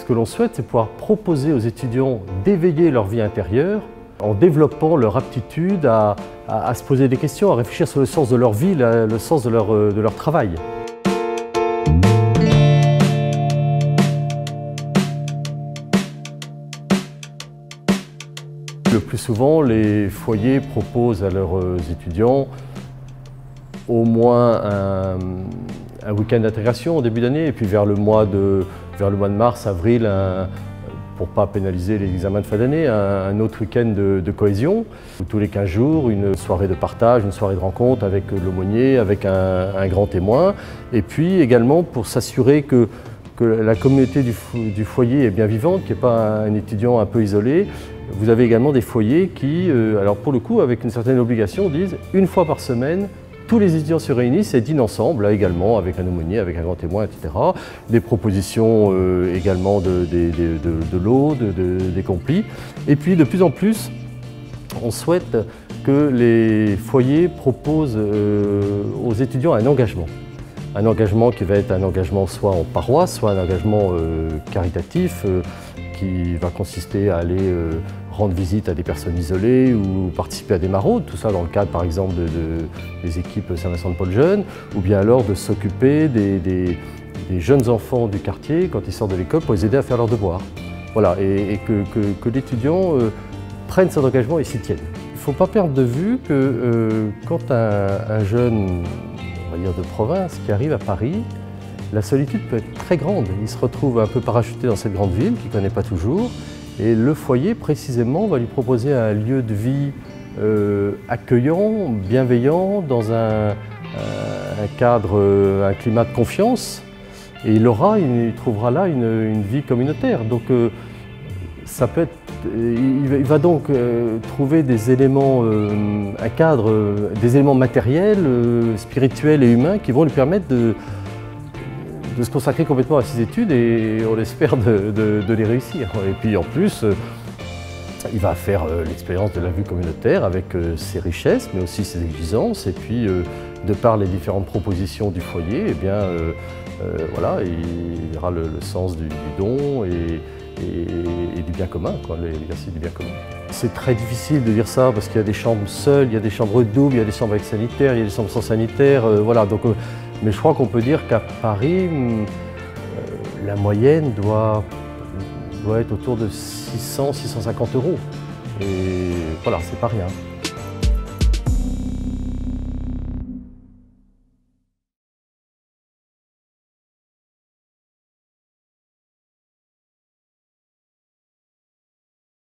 ce que l'on souhaite, c'est pouvoir proposer aux étudiants d'éveiller leur vie intérieure en développant leur aptitude à se poser des questions, à réfléchir sur le sens de leur vie, le sens de leur travail. Le plus souvent, les foyers proposent à leurs étudiants au moins un week-end d'intégration au début d'année et puis vers le mois de mars, avril, pour ne pas pénaliser les examens de fin d'année, un autre week-end de cohésion. Tous les 15 jours, une soirée de partage, une soirée de rencontre avec l'aumônier, avec un grand témoin. Et puis également pour s'assurer que la communauté du foyer est bien vivante, qu'il n'y ait pas un étudiant un peu isolé. Vous avez également des foyers qui, alors pour le coup, avec une certaine obligation, disent une fois par semaine, tous les étudiants se réunissent et dînent ensemble, là également, avec un aumônier, avec un grand témoin, etc. Des propositions également de l'eau, des complis. Et puis de plus en plus, on souhaite que les foyers proposent aux étudiants un engagement. Un engagement qui va être un engagement soit en paroisse, soit un engagement caritatif qui va consister à aller rendre visite à des personnes isolées ou participer à des maraudes, tout ça dans le cadre par exemple des équipes Saint-Vincent-de-Paul Jeunes, ou bien alors de s'occuper des jeunes enfants du quartier quand ils sortent de l'école pour les aider à faire leurs devoirs. Voilà, et que l'étudiant prenne cet engagement et s'y tienne. Il ne faut pas perdre de vue que quand un jeune, on va dire de province, qui arrive à Paris, la solitude peut être très grande. Il se retrouve un peu parachuté dans cette grande ville qu'il ne connaît pas toujours. Et le foyer, précisément, va lui proposer un lieu de vie accueillant, bienveillant, dans un cadre, un climat de confiance. Et il trouvera là une vie communautaire. Donc, ça peut être, il va donc trouver des éléments, un cadre, des éléments matériels, spirituels et humains qui vont lui permettre de se consacrer complètement à ses études et on espère de les réussir. Et puis en plus, il va faire l'expérience de la vie communautaire avec ses richesses, mais aussi ses exigences. Et puis, de par les différentes propositions du foyer, eh bien, voilà, il aura le sens du don et du bien commun, l'exercice du bien commun. C'est très difficile de dire ça parce qu'il y a des chambres seules, il y a des chambres doubles, il y a des chambres avec sanitaire, il y a des chambres sans sanitaire, voilà. Donc, mais je crois qu'on peut dire qu'à Paris, la moyenne doit être autour de 600-650 €. Et voilà, c'est pas rien.